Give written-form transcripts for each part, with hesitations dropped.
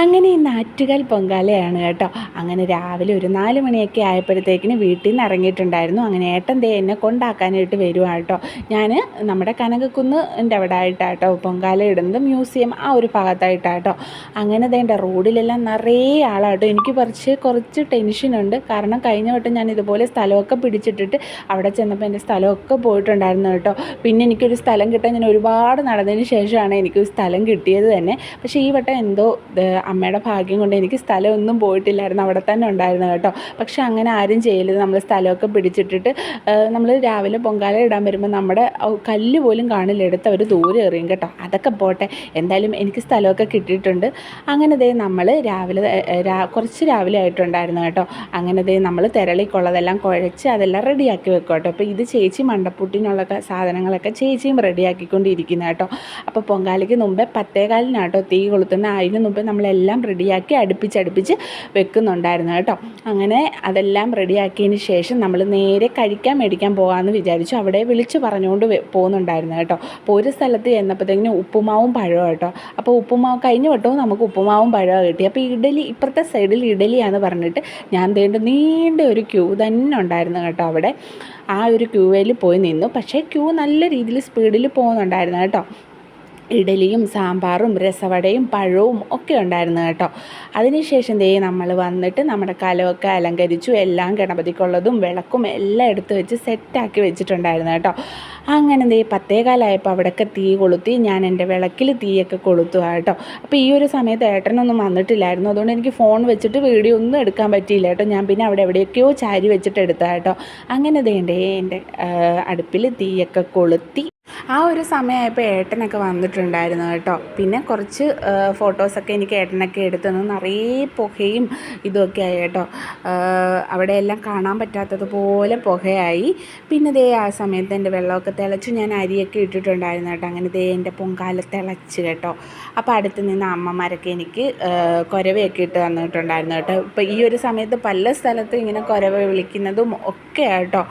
അങ്ങനെ ഈ നാറ്റുകാൽ പൊങ്കാലയാണ് കേട്ടോ. അങ്ങനെ രാവിലെ ഒരു 4 മണിയൊക്കെ ആയപ്പോഴത്തേക്കിന് വീട്ടിൽ നിന്ന് ഇറങ്ങിയിട്ടുണ്ടായിരുന്നു. അങ്ങനെ ഏട്ടൻ ദേ എന്നെ കൊണ്ടാക്കാനായിട്ട് വരുവാ കേട്ടോ. ഞാൻ നമ്മുടെ കനകക്കുന്നിൻ്റെ അവിടെ ആയിട്ടാട്ടോ പൊങ്കാല ഇടുന്നത്, മ്യൂസിയം ആ ഒരു ഭാഗത്തായിട്ടാട്ടോ. അങ്ങനെ ദേണ്ട റോഡിലെല്ലാം നിറയെ ആളാട്ടോ. എനിക്ക് കുറച്ച് ടെൻഷനുണ്ട്. കാരണം കഴിഞ്ഞ വട്ടം ഞാൻ ഇതുപോലെ സ്ഥലമൊക്കെ പിടിച്ചിട്ടിട്ട് അവിടെ ചെന്നപ്പോൾ എൻ്റെ സ്ഥലമൊക്കെ പോയിട്ടുണ്ടായിരുന്നു കേട്ടോ. പിന്നെ എനിക്കൊരു സ്ഥലം കിട്ടാൻ ഞാൻ ഒരുപാട് നടന്നതിന് ശേഷമാണ് എനിക്കൊരു സ്ഥലം കിട്ടിയത് തന്നെ. പക്ഷേ ഈ വട്ടം എന്തോ അമ്മയുടെ ഭാഗ്യം കൊണ്ട് എനിക്ക് സ്ഥലമൊന്നും പോയിട്ടില്ലായിരുന്നു, അവിടെ തന്നെ ഉണ്ടായിരുന്നു കേട്ടോ. പക്ഷെ അങ്ങനെ ആരും ചെയ്യരുത്. നമ്മൾ സ്ഥലമൊക്കെ പിടിച്ചിട്ടിട്ട് നമ്മൾ രാവിലെ പൊങ്കാല ഇടാൻ വരുമ്പോൾ നമ്മുടെ കല്ല് പോലും കാണില്ല, എടുത്ത് അവർ ദൂരെ എറിയും കേട്ടോ. അതൊക്കെ പോട്ടെ, എന്തായാലും എനിക്ക് സ്ഥലമൊക്കെ കിട്ടിയിട്ടുണ്ട്. അങ്ങനെ ദേ നമ്മൾ കുറച്ച് രാവിലെ ആയിട്ടുണ്ടായിരുന്നു കേട്ടോ. അങ്ങനെ ദേ നമ്മൾ തിരളിക്കുള്ളതെല്ലാം കുഴച്ച് അതെല്ലാം റെഡിയാക്കി വെക്കും കേട്ടോ. അപ്പോൾ ഇത് ചേച്ചി മണ്ടപ്പുട്ടിനുള്ള സാധനങ്ങളൊക്കെ ചേച്ചിയും റെഡിയാക്കിക്കൊണ്ടിരിക്കുന്നത് കേട്ടോ. അപ്പോൾ പൊങ്കാലയ്ക്ക് മുമ്പേ 10:15 തീ കൊളുത്തുന്ന. അതിന് മുമ്പ് നമ്മളെല്ലാം റെഡിയാക്കി അടുപ്പിച്ച് വെക്കുന്നുണ്ടായിരുന്നു കേട്ടോ. അങ്ങനെ അതെല്ലാം റെഡിയാക്കിയതിന് ശേഷം നമ്മൾ നേരെ കഴിക്കാൻ മേടിക്കാൻ പോകാമെന്ന് വിചാരിച്ചു. അവിടെ വിളിച്ച് പറഞ്ഞുകൊണ്ട് പോകുന്നുണ്ടായിരുന്നു കേട്ടോ. അപ്പോൾ ഒരു സ്ഥലത്ത് ചെന്നപ്പോഴത്തേക്കിനും ഉപ്പുമാവും പഴവും കേട്ടോ. അപ്പോൾ ഉപ്പുമാവ് കഴിഞ്ഞ വട്ടവും നമുക്ക് ഉപ്പുമാവും പഴവും കിട്ടി. അപ്പോൾ ഇഡലി ഇപ്പുറത്തെ സൈഡിൽ ഇഡലിയാണെന്ന് പറഞ്ഞിട്ട് ഞാൻ നീണ്ട ഒരു ക്യൂ തന്നെ ഉണ്ടായിരുന്നു കേട്ടോ. അവിടെ ആ ഒരു ക്യൂവിൽ പോയി നിന്നു. പക്ഷേ ക്യൂ നല്ല രീതിയിൽ സ്പീഡിൽ പോകുന്നുണ്ടായിരുന്നു കേട്ടോ. ഇഡലിയും സാമ്പാറും രസവടയും പഴവും ഒക്കെ ഉണ്ടായിരുന്നു കേട്ടോ. അതിനുശേഷം ദേ നമ്മൾ വന്നിട്ട് നമ്മുടെ കലമൊക്കെ അലങ്കരിച്ചു. എല്ലാം ഗണപതിക്കുള്ളതും വിളക്കും എല്ലാം എടുത്ത് വെച്ച് സെറ്റാക്കി വെച്ചിട്ടുണ്ടായിരുന്നു കേട്ടോ. അങ്ങനെ ദേ 10:15 അവിടെയൊക്കെ തീ കൊളുത്തി. ഞാൻ എൻ്റെ വിളക്കിൽ തീയൊക്കെ കൊളുത്തു കേട്ടോ. അപ്പോൾ ഈ ഒരു സമയത്ത് ഏട്ടനൊന്നും വന്നിട്ടില്ലായിരുന്നു. അതുകൊണ്ട് എനിക്ക് ഫോൺ വെച്ചിട്ട് വീഡിയോ ഒന്നും എടുക്കാൻ പറ്റിയില്ല കേട്ടോ. ഞാൻ പിന്നെ അവിടെ എവിടെയൊക്കെയോ ചാരി വെച്ചിട്ട് എടുത്താൽ കേട്ടോ. അങ്ങനെ ദേണ്ടേ എൻ്റെ അടുപ്പിൽ തീയൊക്കെ കൊളുത്തി. ആ ഒരു സമയമായപ്പോൾ ഏട്ടനൊക്കെ വന്നിട്ടുണ്ടായിരുന്നു കേട്ടോ. പിന്നെ കുറച്ച് ഫോട്ടോസൊക്കെ എനിക്ക് ഏട്ടനൊക്കെ എടുത്തു നിറയെ പുകയും ഇതൊക്കെ ആയി കേട്ടോ. അവിടെയെല്ലാം കാണാൻ പറ്റാത്തതുപോലെ പുകയായി. പിന്നെ ദേ ആ സമയത്ത് എൻ്റെ വെള്ളമൊക്കെ തിളച്ചു. ഞാൻ അരിയൊക്കെ ഇട്ടിട്ടുണ്ടായിരുന്നു കേട്ടോ. അങ്ങനെ ദേ എൻ്റെ പൊങ്കാല തിളച്ച് കേട്ടോ. അപ്പോൾ അടുത്ത് നിന്ന് അമ്മമാരൊക്കെ എനിക്ക് കുരവയൊക്കെ ഇട്ട് തന്നിട്ടുണ്ടായിരുന്നു കേട്ടോ. ഇപ്പോൾ ഈ ഒരു സമയത്ത് പല സ്ഥലത്തും ഇങ്ങനെ കുരവ വിളിക്കുന്നതും ഒക്കെ കേട്ടോ.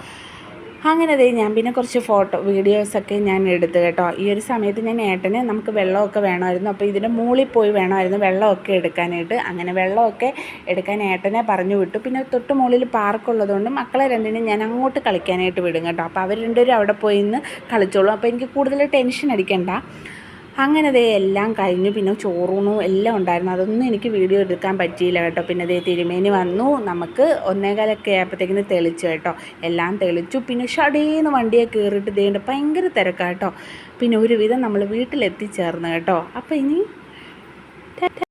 അങ്ങനെ ദേ ഞാൻ പിന്നെ കുറച്ച് വീഡിയോസൊക്കെ ഞാൻ എടുത്തു കേട്ടോ. ഈ ഒരു സമയത്ത് ഞാൻ ഏട്ടന് നമുക്ക് വെള്ളമൊക്കെ വേണമായിരുന്നു. അപ്പോൾ ഇതിൻ്റെ മുകളിൽ പോയി വേണമായിരുന്നു വെള്ളമൊക്കെ എടുക്കാനായിട്ട്. അങ്ങനെ വെള്ളമൊക്കെ എടുക്കാൻ ഏട്ടനെ പറഞ്ഞു വിട്ടു. പിന്നെ തൊട്ട് മുകളിൽ പാർക്കുള്ളതുകൊണ്ട് മക്കളെ രണ്ടിനും ഞാൻ അങ്ങോട്ട് കളിക്കാനായിട്ട് വിടും കേട്ടോ. അപ്പോൾ അവർ രണ്ടുപേരും അവിടെ പോയി നിന്ന് കളിച്ചോളും. അപ്പോൾ എനിക്ക് കൂടുതൽ ടെൻഷൻ അടിക്കണ്ട. അങ്ങനെ ദേ എല്ലാം കഴിഞ്ഞു. പിന്നെ ചോറൂണും എല്ലാം ഉണ്ടായിരുന്നു. അതൊന്നും എനിക്ക് വീഡിയോ എടുക്കാൻ പറ്റിയില്ല കേട്ടോ. പിന്നെ ദേ തിരുമേനി വന്നു. നമുക്ക് 1:15 ആയപ്പോഴത്തേക്കിന് തെളിച്ചു കേട്ടോ. എല്ലാം തെളിച്ചു. പിന്നെ ഷടേന്ന് വണ്ടിയെ കയറിയിട്ട് ദേണ്ട് ഭയങ്കര തിരക്കാട്ടോ. പിന്നെ ഒരുവിധം നമ്മൾ വീട്ടിലെത്തിച്ചേർന്ന് കേട്ടോ. അപ്പോൾ ഇനി